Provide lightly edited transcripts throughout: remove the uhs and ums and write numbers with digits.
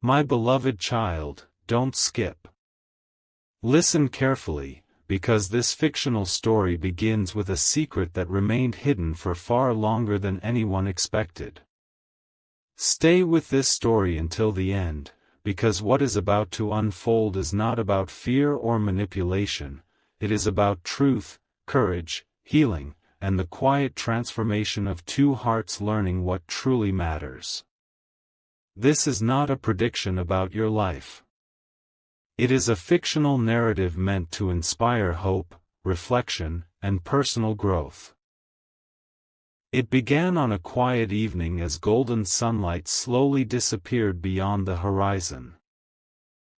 My beloved child, don't skip. Listen carefully, because this fictional story begins with a secret that remained hidden for far longer than anyone expected. Stay with this story until the end, because what is about to unfold is not about fear or manipulation, it is about truth, courage, healing, and the quiet transformation of two hearts learning what truly matters. This is not a prediction about your life. It is a fictional narrative meant to inspire hope, reflection, and personal growth. It began on a quiet evening as golden sunlight slowly disappeared beyond the horizon.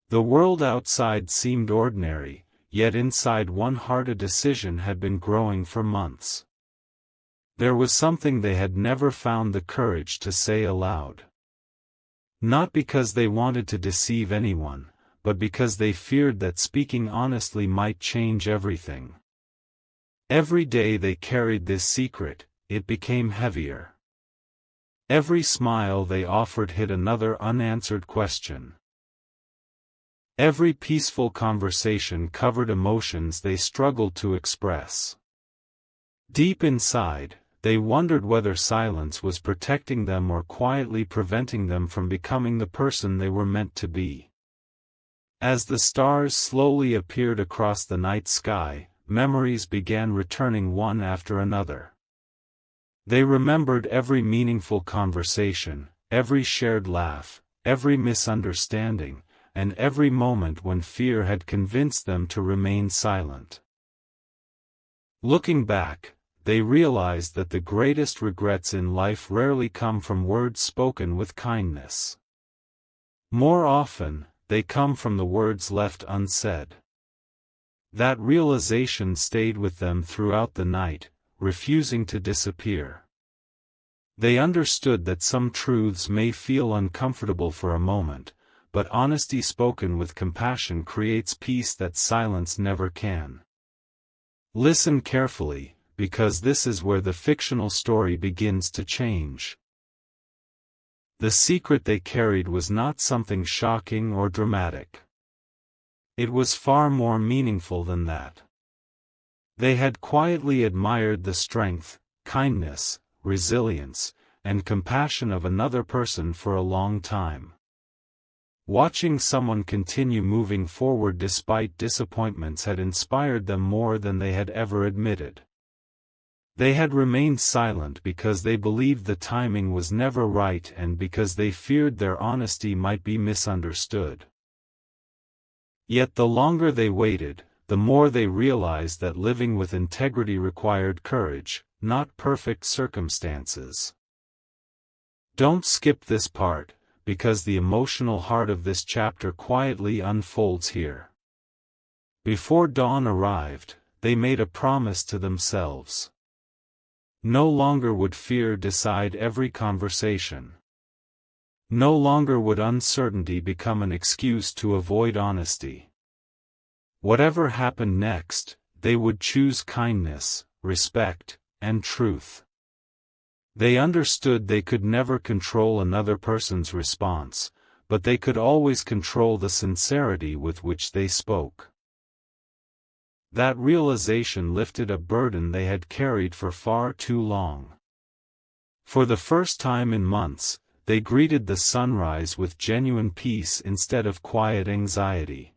The world outside seemed ordinary, yet inside one heart a decision had been growing for months. There was something they had never found the courage to say aloud. Not because they wanted to deceive anyone, but because they feared that speaking honestly might change everything. Every day they carried this secret, it became heavier. Every smile they offered hid another unanswered question. Every peaceful conversation covered emotions they struggled to express. Deep inside, they wondered whether silence was protecting them or quietly preventing them from becoming the person they were meant to be. As the stars slowly appeared across the night sky, memories began returning one after another. They remembered every meaningful conversation, every shared laugh, every misunderstanding, and every moment when fear had convinced them to remain silent. Looking back, they realized that the greatest regrets in life rarely come from words spoken with kindness. More often, they come from the words left unsaid. That realization stayed with them throughout the night, refusing to disappear. They understood that some truths may feel uncomfortable for a moment, but honesty spoken with compassion creates peace that silence never can. Listen carefully, because this is where the fictional story begins to change. The secret they carried was not something shocking or dramatic. It was far more meaningful than that. They had quietly admired the strength, kindness, resilience, and compassion of another person for a long time. Watching someone continue moving forward despite disappointments had inspired them more than they had ever admitted. They had remained silent because they believed the timing was never right and because they feared their honesty might be misunderstood. Yet the longer they waited, the more they realized that living with integrity required courage, not perfect circumstances. Don't skip this part, because the emotional heart of this chapter quietly unfolds here. Before dawn arrived, they made a promise to themselves. No longer would fear decide every conversation. No longer would uncertainty become an excuse to avoid honesty. Whatever happened next, they would choose kindness, respect, and truth. They understood they could never control another person's response, but they could always control the sincerity with which they spoke. That realization lifted a burden they had carried for far too long. For the first time in months, they greeted the sunrise with genuine peace instead of quiet anxiety.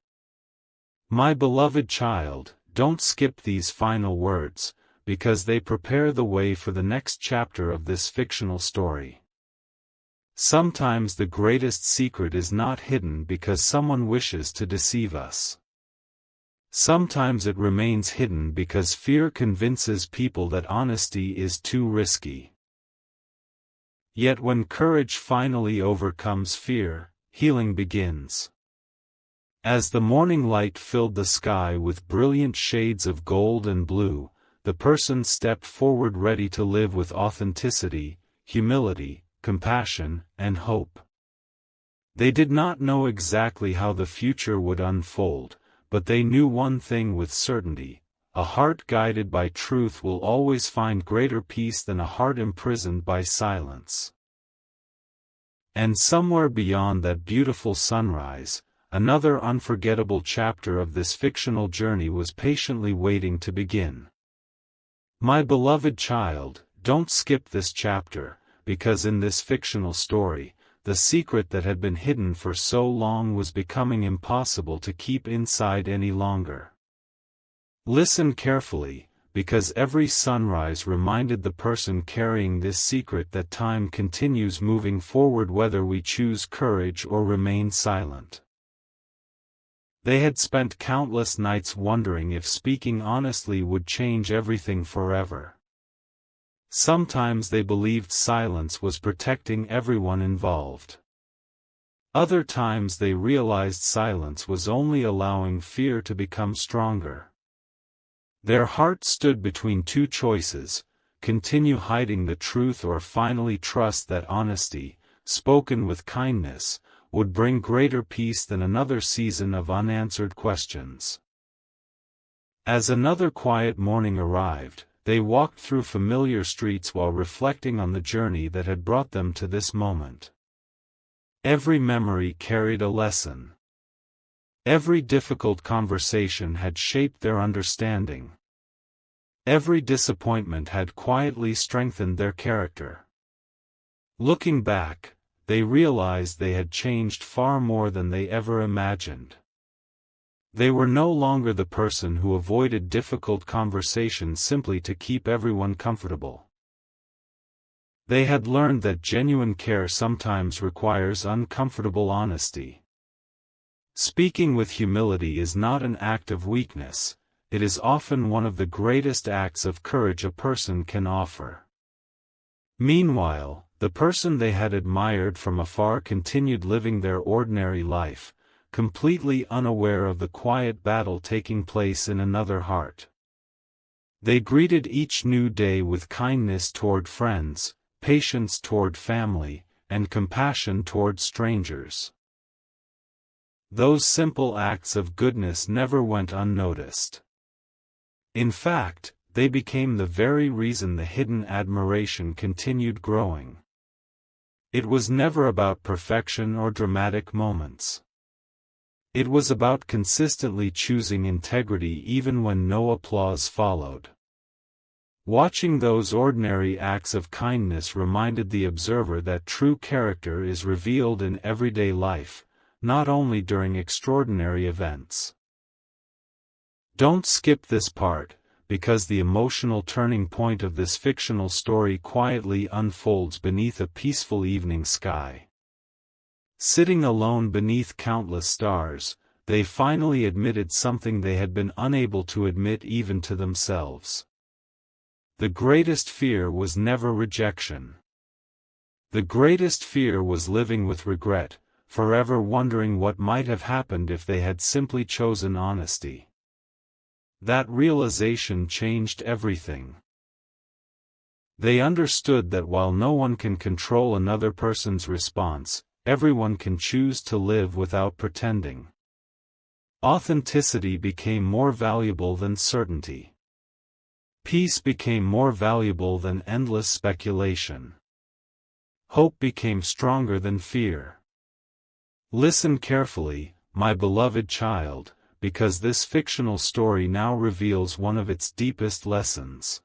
My beloved child, don't skip these final words, because they prepare the way for the next chapter of this fictional story. Sometimes the greatest secret is not hidden because someone wishes to deceive us. Sometimes it remains hidden because fear convinces people that honesty is too risky. Yet when courage finally overcomes fear, healing begins. As the morning light filled the sky with brilliant shades of gold and blue, the person stepped forward ready to live with authenticity, humility, compassion, and hope. They did not know exactly how the future would unfold, but they knew one thing with certainty: a heart guided by truth will always find greater peace than a heart imprisoned by silence. And somewhere beyond that beautiful sunrise, another unforgettable chapter of this fictional journey was patiently waiting to begin. My beloved child, don't skip this chapter, because in this fictional story, the secret that had been hidden for so long was becoming impossible to keep inside any longer. Listen carefully, because every sunrise reminded the person carrying this secret that time continues moving forward whether we choose courage or remain silent. They had spent countless nights wondering if speaking honestly would change everything forever. Sometimes they believed silence was protecting everyone involved. Other times they realized silence was only allowing fear to become stronger. Their hearts stood between two choices: continue hiding the truth or finally trust that honesty, spoken with kindness, would bring greater peace than another season of unanswered questions. As another quiet morning arrived, they walked through familiar streets while reflecting on the journey that had brought them to this moment. Every memory carried a lesson. Every difficult conversation had shaped their understanding. Every disappointment had quietly strengthened their character. Looking back, they realized they had changed far more than they ever imagined. They were no longer the person who avoided difficult conversations simply to keep everyone comfortable. They had learned that genuine care sometimes requires uncomfortable honesty. Speaking with humility is not an act of weakness, it is often one of the greatest acts of courage a person can offer. Meanwhile, the person they had admired from afar continued living their ordinary life, completely unaware of the quiet battle taking place in another heart. They greeted each new day with kindness toward friends, patience toward family, and compassion toward strangers. Those simple acts of goodness never went unnoticed. In fact, they became the very reason the hidden admiration continued growing. It was never about perfection or dramatic moments. It was about consistently choosing integrity even when no applause followed. Watching those ordinary acts of kindness reminded the observer that true character is revealed in everyday life, not only during extraordinary events. Don't skip this part, because the emotional turning point of this fictional story quietly unfolds beneath a peaceful evening sky. Sitting alone beneath countless stars, they finally admitted something they had been unable to admit even to themselves. The greatest fear was never rejection. The greatest fear was living with regret, forever wondering what might have happened if they had simply chosen honesty. That realization changed everything. They understood that while no one can control another person's response, everyone can choose to live without pretending. Authenticity became more valuable than certainty. Peace became more valuable than endless speculation. Hope became stronger than fear. Listen carefully, my beloved child, because this fictional story now reveals one of its deepest lessons.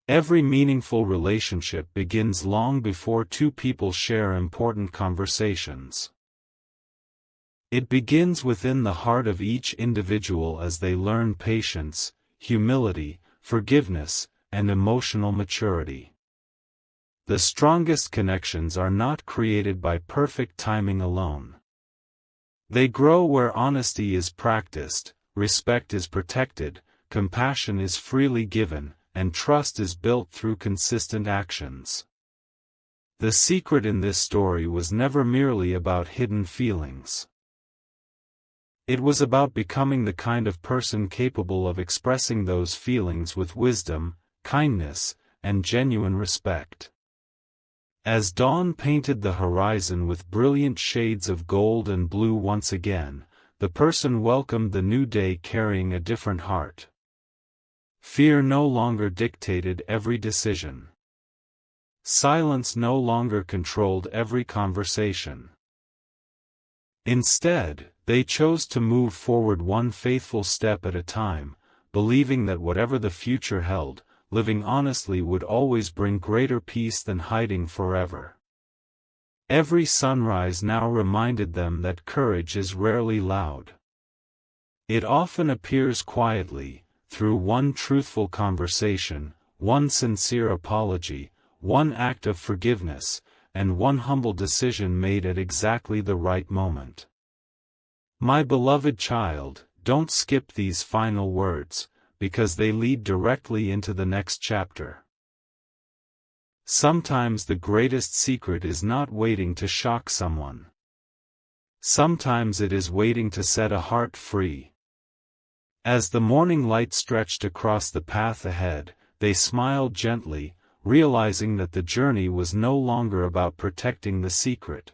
Every meaningful relationship begins long before two people share important conversations. It begins within the heart of each individual as they learn patience, humility, forgiveness, and emotional maturity. The strongest connections are not created by perfect timing alone. They grow where honesty is practiced, respect is protected, compassion is freely given, and trust is built through consistent actions. The secret in this story was never merely about hidden feelings. It was about becoming the kind of person capable of expressing those feelings with wisdom, kindness, and genuine respect. As dawn painted the horizon with brilliant shades of gold and blue once again, the person welcomed the new day carrying a different heart. Fear no longer dictated every decision. silence no longer controlled every conversation. Instead, they chose to move forward one faithful step at a time, believing that whatever the future held, living honestly would always bring greater peace than hiding forever. Every sunrise now reminded them that courage is rarely loud. It often appears quietly, through one truthful conversation, one sincere apology, one act of forgiveness, and one humble decision made at exactly the right moment. My beloved child, don't skip these final words, because they lead directly into the next chapter. Sometimes the greatest secret is not waiting to shock someone. Sometimes it is waiting to set a heart free. As the morning light stretched across the path ahead, they smiled gently, realizing that the journey was no longer about protecting the secret.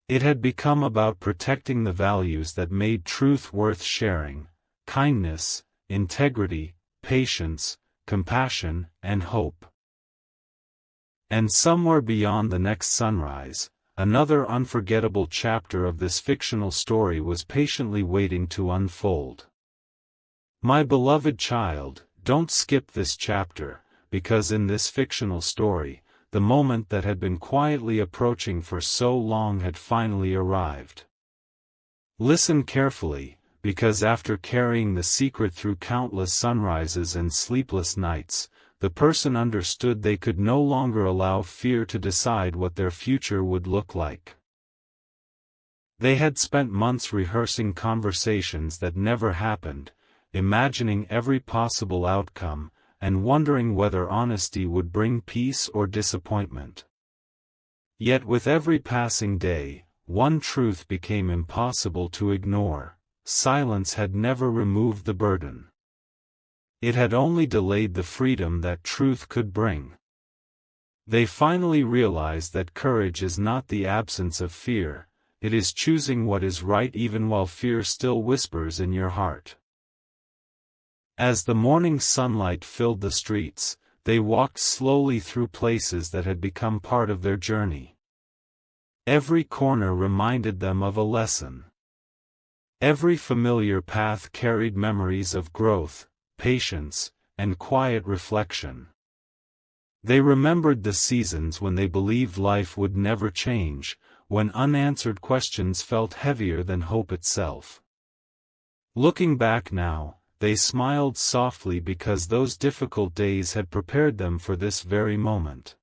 It had become about protecting the values that made truth worth sharing: kindness, integrity, patience, compassion, and hope. And somewhere beyond the next sunrise, another unforgettable chapter of this fictional story was patiently waiting to unfold. My beloved child, don't skip this chapter, because in this fictional story, the moment that had been quietly approaching for so long had finally arrived. Listen carefully, because after carrying the secret through countless sunrises and sleepless nights, the person understood they could no longer allow fear to decide what their future would look like. They had spent months rehearsing conversations that never happened, imagining every possible outcome, and wondering whether honesty would bring peace or disappointment. Yet with every passing day, one truth became impossible to ignore: silence had never removed the burden. It had only delayed the freedom that truth could bring. They finally realized that courage is not the absence of fear, it is choosing what is right even while fear still whispers in your heart. As the morning sunlight filled the streets, they walked slowly through places that had become part of their journey. Every corner reminded them of a lesson. Every familiar path carried memories of growth, patience, and quiet reflection. They remembered the seasons when they believed life would never change, when unanswered questions felt heavier than hope itself. Looking back now, they smiled softly because those difficult days had prepared them for this very moment.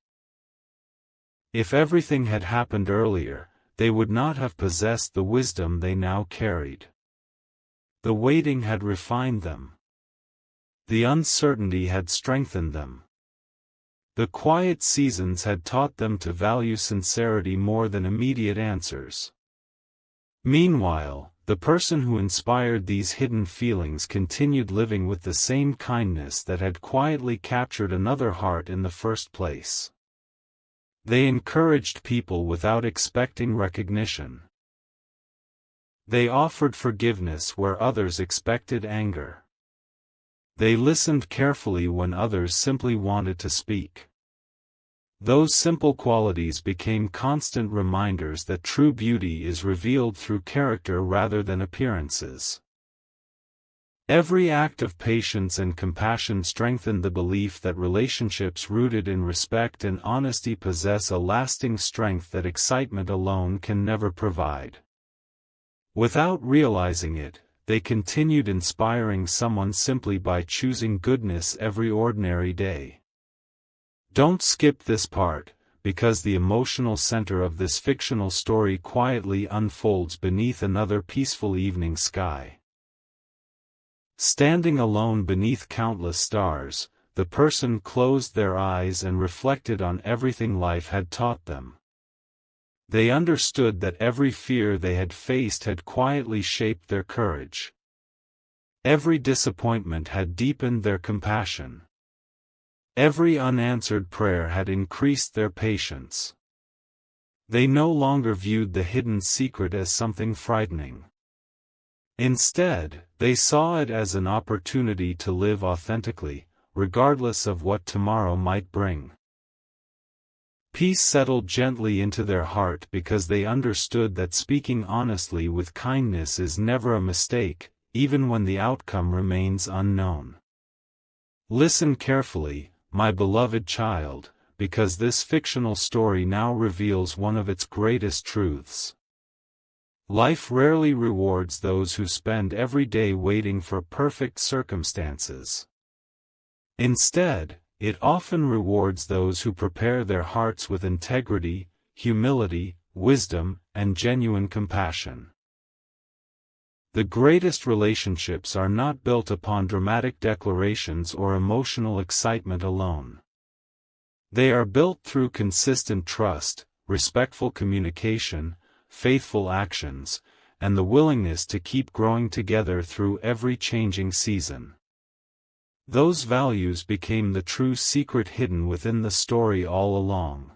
If everything had happened earlier, they would not have possessed the wisdom they now carried. The waiting had refined them. The uncertainty had strengthened them. The quiet seasons had taught them to value sincerity more than immediate answers. Meanwhile, the person who inspired these hidden feelings continued living with the same kindness that had quietly captured another heart in the first place. They encouraged people without expecting recognition. They offered forgiveness where others expected anger. They listened carefully when others simply wanted to speak. Those simple qualities became constant reminders that true beauty is revealed through character rather than appearances. Every act of patience and compassion strengthened the belief that relationships rooted in respect and honesty possess a lasting strength that excitement alone can never provide. Without realizing it, they continued inspiring someone simply by choosing goodness every ordinary day. Don't skip this part, because the emotional center of this fictional story quietly unfolds beneath another peaceful evening sky. Standing alone beneath countless stars, the person closed their eyes and reflected on everything life had taught them. They understood that every fear they had faced had quietly shaped their courage. Every disappointment had deepened their compassion. Every unanswered prayer had increased their patience. They no longer viewed the hidden secret as something frightening. Instead, they saw it as an opportunity to live authentically, regardless of what tomorrow might bring. Peace settled gently into their heart because they understood that speaking honestly with kindness is never a mistake, even when the outcome remains unknown. Listen carefully, my beloved child, because this fictional story now reveals one of its greatest truths. Life rarely rewards those who spend every day waiting for perfect circumstances. Instead, it often rewards those who prepare their hearts with integrity, humility, wisdom, and genuine compassion. The greatest relationships are not built upon dramatic declarations or emotional excitement alone. They are built through consistent trust, respectful communication, faithful actions, and the willingness to keep growing together through every changing season. Those values became the true secret hidden within the story all along.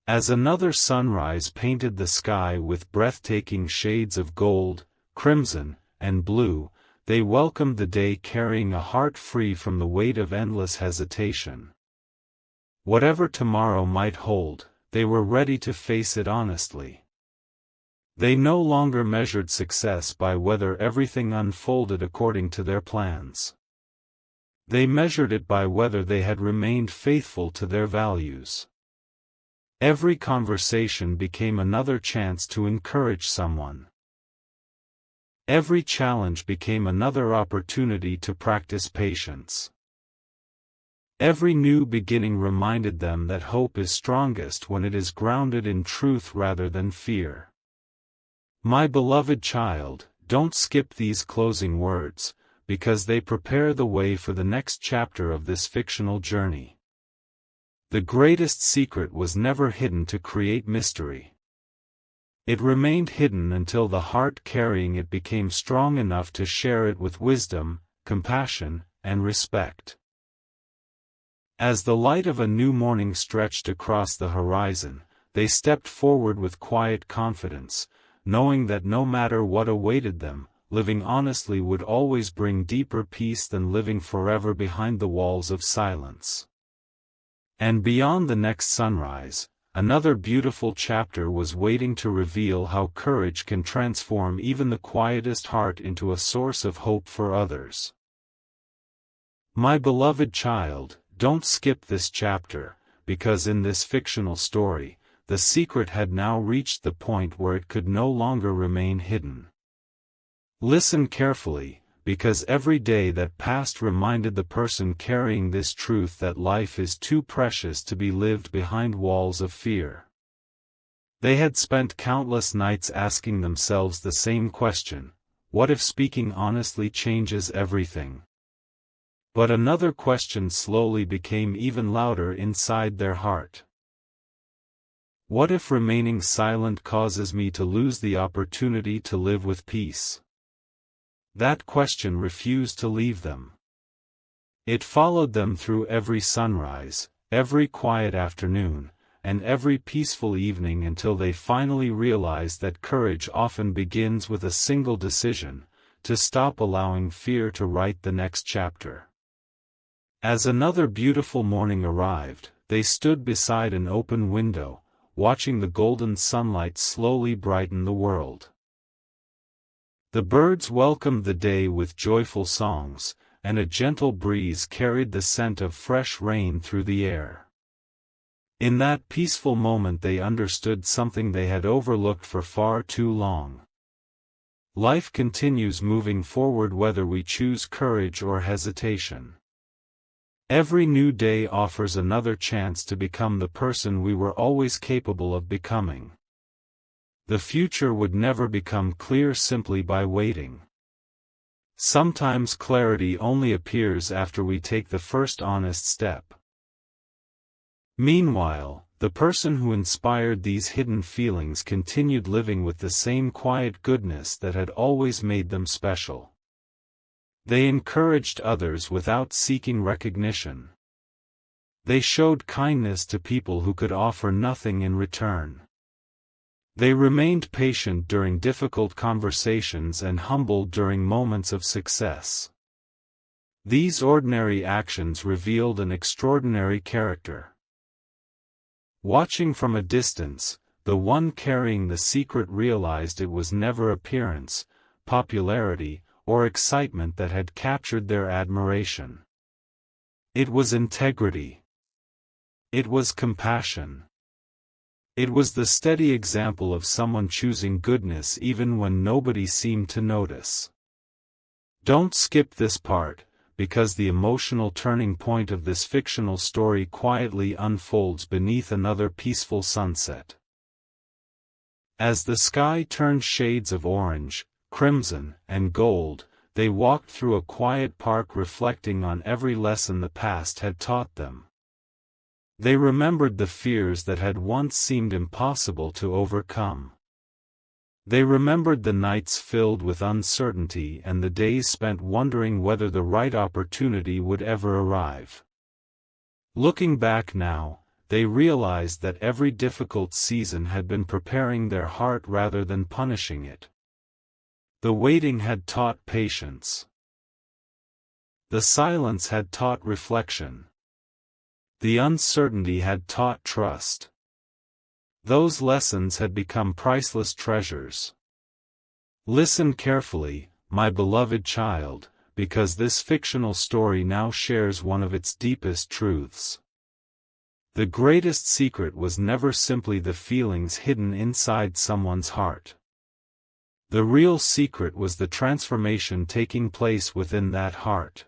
As another sunrise painted the sky with breathtaking shades of gold, crimson, and blue, they welcomed the day carrying a heart free from the weight of endless hesitation. Whatever tomorrow might hold, they were ready to face it honestly. They no longer measured success by whether everything unfolded according to their plans. They measured it by whether they had remained faithful to their values. Every conversation became another chance to encourage someone. Every challenge became another opportunity to practice patience. Every new beginning reminded them that hope is strongest when it is grounded in truth rather than fear. My beloved child, don't skip these closing words, because they prepare the way for the next chapter of this fictional journey. The greatest secret was never hidden to create mystery. It remained hidden until the heart carrying it became strong enough to share it with wisdom, compassion, and respect. As the light of a new morning stretched across the horizon, they stepped forward with quiet confidence, knowing that no matter what awaited them, living honestly would always bring deeper peace than living forever behind the walls of silence. And beyond the next sunrise, another beautiful chapter was waiting to reveal how courage can transform even the quietest heart into a source of hope for others. My beloved child, don't skip this chapter, because in this fictional story, the secret had now reached the point where it could no longer remain hidden. Listen carefully, because every day that passed reminded the person carrying this truth that life is too precious to be lived behind walls of fear. They had spent countless nights asking themselves the same question: what if speaking honestly changes everything? But another question slowly became even louder inside their heart. What if remaining silent causes me to lose the opportunity to live with peace? That question refused to leave them. It followed them through every sunrise, every quiet afternoon, and every peaceful evening until they finally realized that courage often begins with a single decision: to stop allowing fear to write the next chapter. As another beautiful morning arrived, they stood beside an open window, watching the golden sunlight slowly brighten the world. The birds welcomed the day with joyful songs, and a gentle breeze carried the scent of fresh rain through the air. In that peaceful moment they understood something they had overlooked for far too long. Life continues moving forward whether we choose courage or hesitation. Every new day offers another chance to become the person we were always capable of becoming. The future would never become clear simply by waiting. Sometimes clarity only appears after we take the first honest step. Meanwhile, the person who inspired these hidden feelings continued living with the same quiet goodness that had always made them special. They encouraged others without seeking recognition. They showed kindness to people who could offer nothing in return. They remained patient during difficult conversations and humble during moments of success. These ordinary actions revealed an extraordinary character. Watching from a distance, the one carrying the secret realized it was never appearance, popularity, or excitement that had captured their admiration. It was integrity. It was compassion. It was the steady example of someone choosing goodness even when nobody seemed to notice. Don't skip this part, because the emotional turning point of this fictional story quietly unfolds beneath another peaceful sunset. As the sky turned shades of orange, crimson, and gold, they walked through a quiet park reflecting on every lesson the past had taught them. They remembered the fears that had once seemed impossible to overcome. They remembered the nights filled with uncertainty and the days spent wondering whether the right opportunity would ever arrive. Looking back now, they realized that every difficult season had been preparing their heart rather than punishing it. The waiting had taught patience. The silence had taught reflection. The uncertainty had taught trust. Those lessons had become priceless treasures. Listen carefully, my beloved child, because this fictional story now shares one of its deepest truths. The greatest secret was never simply the feelings hidden inside someone's heart. The real secret was the transformation taking place within that heart.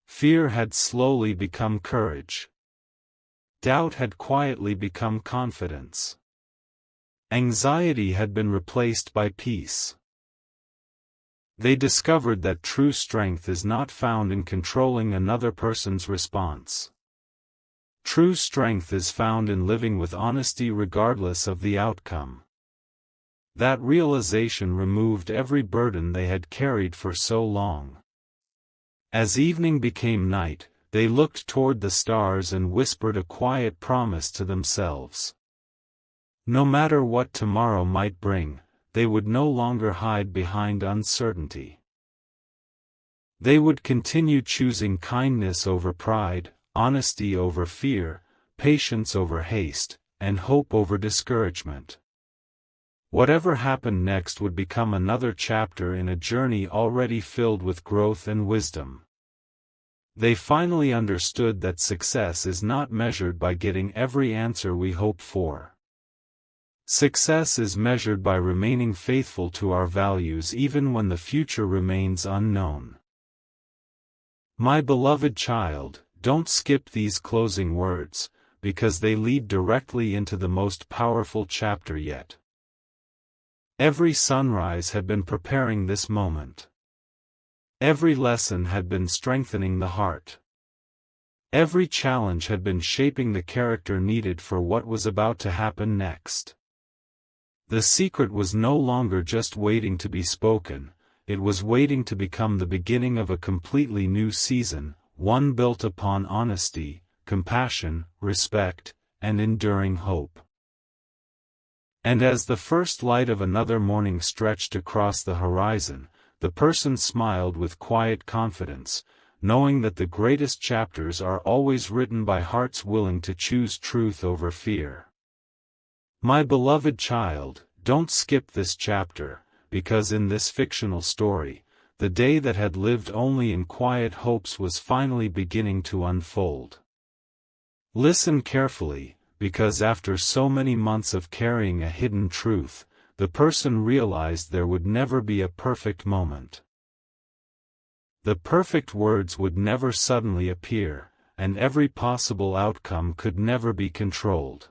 Fear had slowly become courage. Doubt had quietly become confidence. Anxiety had been replaced by peace. They discovered that true strength is not found in controlling another person's response. True strength is found in living with honesty regardless of the outcome. That realization removed every burden they had carried for so long. As evening became night, they looked toward the stars and whispered a quiet promise to themselves. No matter what tomorrow might bring, they would no longer hide behind uncertainty. They would continue choosing kindness over pride, honesty over fear, patience over haste, and hope over discouragement. Whatever happened next would become another chapter in a journey already filled with growth and wisdom. They finally understood that success is not measured by getting every answer we hope for. Success is measured by remaining faithful to our values even when the future remains unknown. My beloved child, don't skip these closing words, because they lead directly into the most powerful chapter yet. Every sunrise had been preparing this moment. Every lesson had been strengthening the heart. Every challenge had been shaping the character needed for what was about to happen next. The secret was no longer just waiting to be spoken, it was waiting to become the beginning of a completely new season, one built upon honesty, compassion, respect, and enduring hope. And as the first light of another morning stretched across the horizon, the person smiled with quiet confidence, knowing that the greatest chapters are always written by hearts willing to choose truth over fear. My beloved child, don't skip this chapter, because in this fictional story, the day that had lived only in quiet hopes was finally beginning to unfold. Listen carefully, because after so many months of carrying a hidden truth, the person realized there would never be a perfect moment. The perfect words would never suddenly appear, and every possible outcome could never be controlled.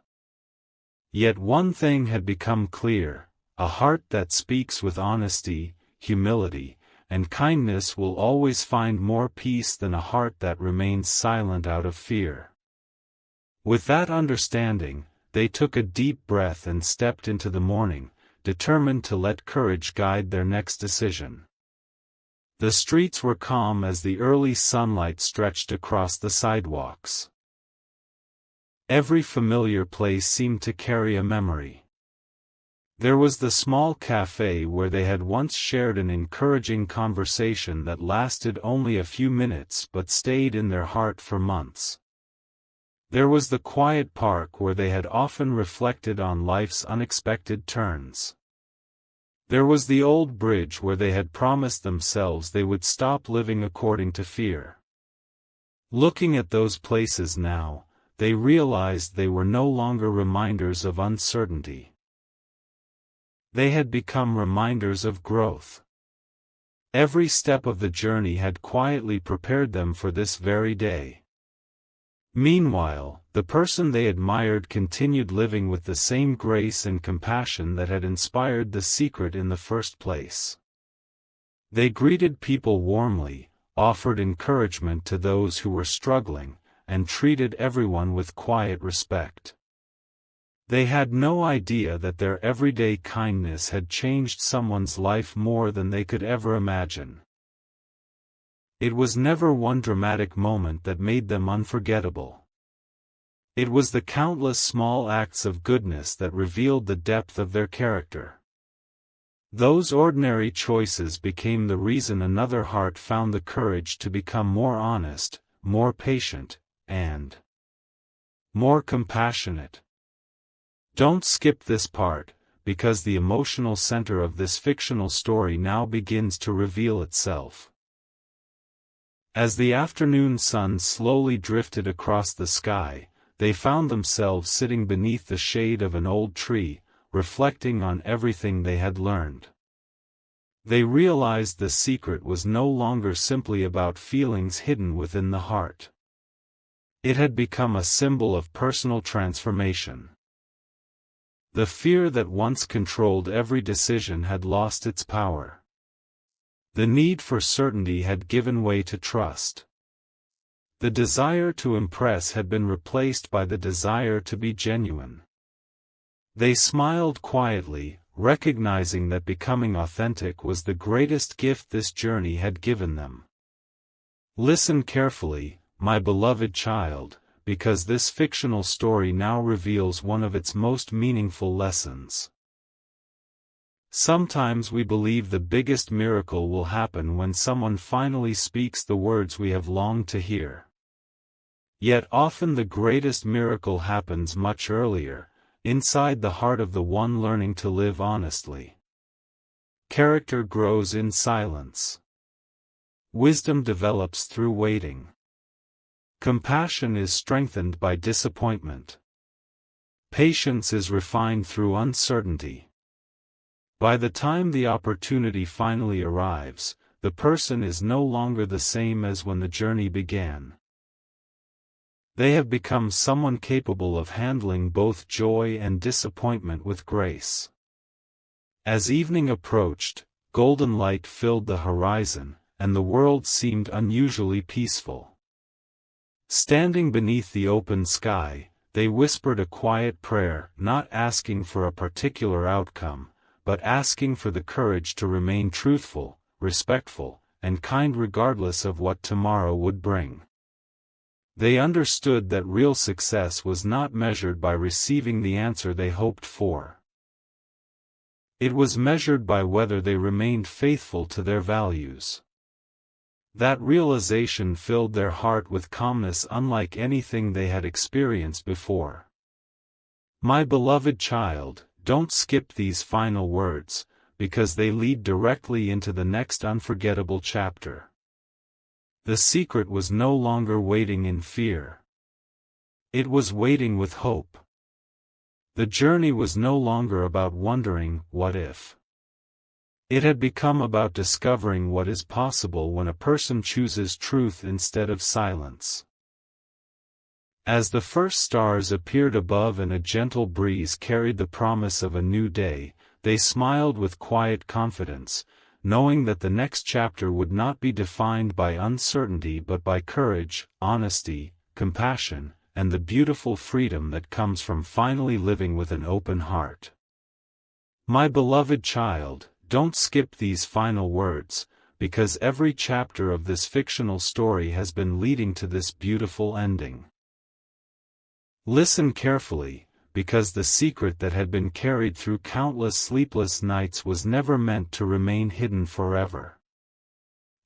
Yet one thing had become clear: a heart that speaks with honesty, humility, and kindness will always find more peace than a heart that remains silent out of fear. With that understanding, they took a deep breath and stepped into the morning, determined to let courage guide their next decision. The streets were calm as the early sunlight stretched across the sidewalks. Every familiar place seemed to carry a memory. There was the small cafe where they had once shared an encouraging conversation that lasted only a few minutes but stayed in their heart for months. There was the quiet park where they had often reflected on life's unexpected turns. There was the old bridge where they had promised themselves they would stop living according to fear. Looking at those places now, they realized they were no longer reminders of uncertainty. They had become reminders of growth. Every step of the journey had quietly prepared them for this very day. Meanwhile, the person they admired continued living with the same grace and compassion that had inspired the secret in the first place. They greeted people warmly, offered encouragement to those who were struggling, and treated everyone with quiet respect. They had no idea that their everyday kindness had changed someone's life more than they could ever imagine. It was never one dramatic moment that made them unforgettable. It was the countless small acts of goodness that revealed the depth of their character. Those ordinary choices became the reason another heart found the courage to become more honest, more patient, and more compassionate. Don't skip this part, because the emotional center of this fictional story now begins to reveal itself. As the afternoon sun slowly drifted across the sky, they found themselves sitting beneath the shade of an old tree, reflecting on everything they had learned. They realized the secret was no longer simply about feelings hidden within the heart. It had become a symbol of personal transformation. The fear that once controlled every decision had lost its power. The need for certainty had given way to trust. The desire to impress had been replaced by the desire to be genuine. They smiled quietly, recognizing that becoming authentic was the greatest gift this journey had given them. Listen carefully, my beloved child, because this fictional story now reveals one of its most meaningful lessons. Sometimes we believe the biggest miracle will happen when someone finally speaks the words we have longed to hear. Yet often the greatest miracle happens much earlier, inside the heart of the one learning to live honestly. Character grows in silence. Wisdom develops through waiting. Compassion is strengthened by disappointment. Patience is refined through uncertainty. By the time the opportunity finally arrives, the person is no longer the same as when the journey began. They have become someone capable of handling both joy and disappointment with grace. As evening approached, golden light filled the horizon, and the world seemed unusually peaceful. Standing beneath the open sky, they whispered a quiet prayer, not asking for a particular outcome, but asking for the courage to remain truthful, respectful, and kind regardless of what tomorrow would bring. They understood that real success was not measured by receiving the answer they hoped for. It was measured by whether they remained faithful to their values. That realization filled their heart with calmness unlike anything they had experienced before. My beloved child, don't skip these final words, because they lead directly into the next unforgettable chapter. The secret was no longer waiting in fear. It was waiting with hope. The journey was no longer about wondering, what if? It had become about discovering what is possible when a person chooses truth instead of silence. As the first stars appeared above and a gentle breeze carried the promise of a new day, they smiled with quiet confidence, knowing that the next chapter would not be defined by uncertainty but by courage, honesty, compassion, and the beautiful freedom that comes from finally living with an open heart. My beloved child, don't skip these final words, because every chapter of this fictional story has been leading to this beautiful ending. Listen carefully, because the secret that had been carried through countless sleepless nights was never meant to remain hidden forever.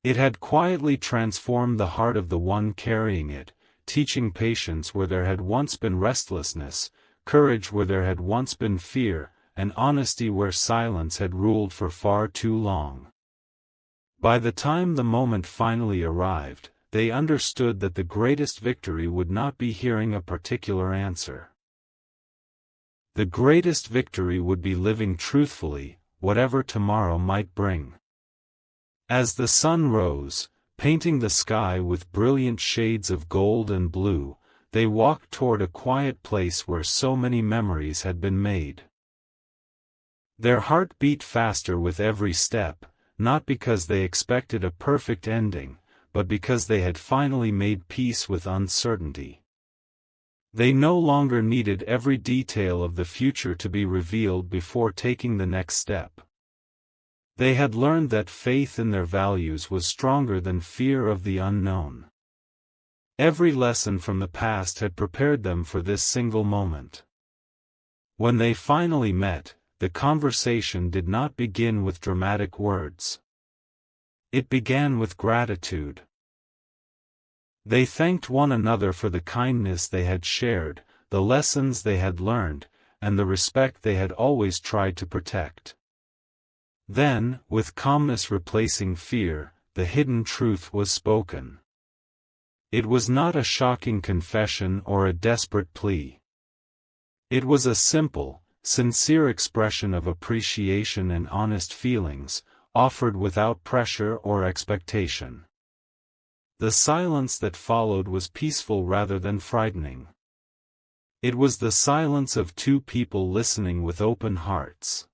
It had quietly transformed the heart of the one carrying it, teaching patience where there had once been restlessness, courage where there had once been fear, and honesty where silence had ruled for far too long. By the time the moment finally arrived, they understood that the greatest victory would not be hearing a particular answer. The greatest victory would be living truthfully, whatever tomorrow might bring. As the sun rose, painting the sky with brilliant shades of gold and blue, they walked toward a quiet place where so many memories had been made. Their heart beat faster with every step, not because they expected a perfect ending, but because they had finally made peace with uncertainty. They no longer needed every detail of the future to be revealed before taking the next step. They had learned that faith in their values was stronger than fear of the unknown. Every lesson from the past had prepared them for this single moment. When they finally met, the conversation did not begin with dramatic words. It began with gratitude. They thanked one another for the kindness they had shared, the lessons they had learned, and the respect they had always tried to protect. Then, with calmness replacing fear, the hidden truth was spoken. It was not a shocking confession or a desperate plea. It was a simple, sincere expression of appreciation and honest feelings, offered without pressure or expectation. The silence that followed was peaceful rather than frightening. It was the silence of two people listening with open hearts.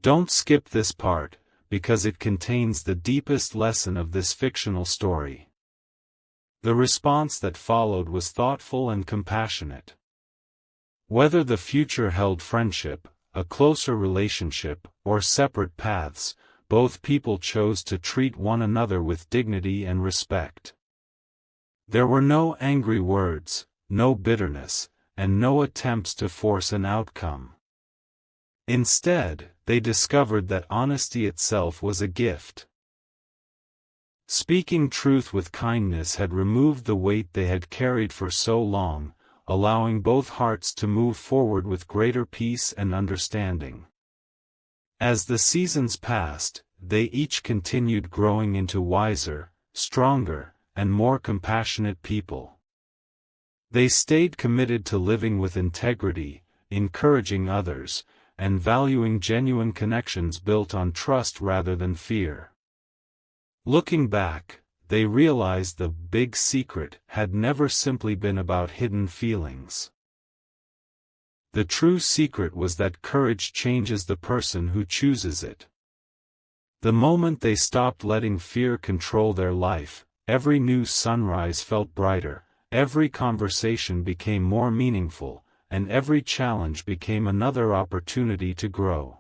Don't skip this part, because it contains the deepest lesson of this fictional story. The response that followed was thoughtful and compassionate. Whether the future held friendship, a closer relationship, or separate paths, both people chose to treat one another with dignity and respect. There were no angry words, no bitterness, and no attempts to force an outcome. Instead, they discovered that honesty itself was a gift. Speaking truth with kindness had removed the weight they had carried for so long, allowing both hearts to move forward with greater peace and understanding. As the seasons passed, they each continued growing into wiser, stronger, and more compassionate people. They stayed committed to living with integrity, encouraging others, and valuing genuine connections built on trust rather than fear. Looking back, they realized the big secret had never simply been about hidden feelings. The true secret was that courage changes the person who chooses it. The moment they stopped letting fear control their life, every new sunrise felt brighter, every conversation became more meaningful, and every challenge became another opportunity to grow.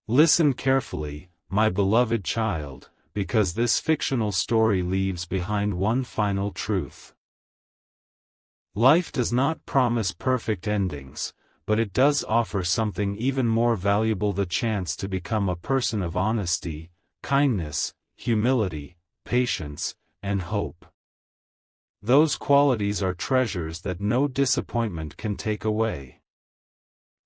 Listen carefully, my beloved child, because this fictional story leaves behind one final truth. Life does not promise perfect endings, but it does offer something even more valuable: the chance to become a person of honesty, kindness, humility, patience, and hope. Those qualities are treasures that no disappointment can take away.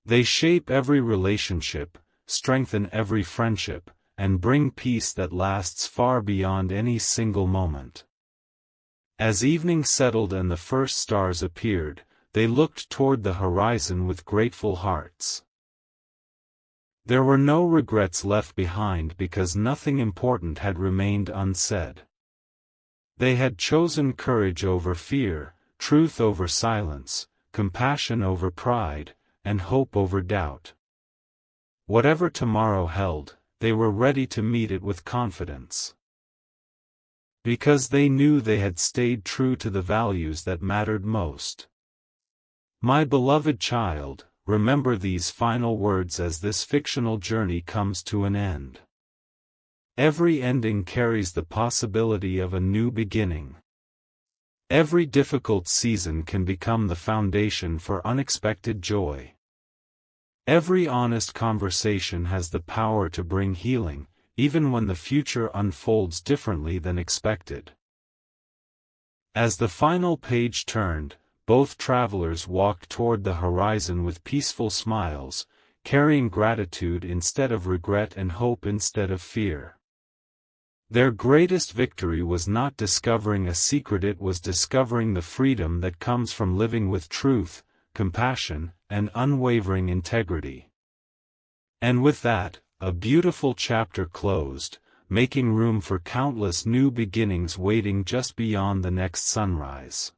They shape every relationship, strengthen every friendship, and bring peace that lasts far beyond any single moment. As evening settled and the first stars appeared, they looked toward the horizon with grateful hearts. There were no regrets left behind because nothing important had remained unsaid. They had chosen courage over fear, truth over silence, compassion over pride, and hope over doubt. Whatever tomorrow held, they were ready to meet it with confidence. Because they knew they had stayed true to the values that mattered most. My beloved child, remember these final words as this fictional journey comes to an end. Every ending carries the possibility of a new beginning. Every difficult season can become the foundation for unexpected joy. Every honest conversation has the power to bring healing, even when the future unfolds differently than expected. As the final page turned, both travelers walked toward the horizon with peaceful smiles, carrying gratitude instead of regret and hope instead of fear. Their greatest victory was not discovering a secret, it was discovering the freedom that comes from living with truth, compassion, and unwavering integrity. And with that, a beautiful chapter closed, making room for countless new beginnings waiting just beyond the next sunrise.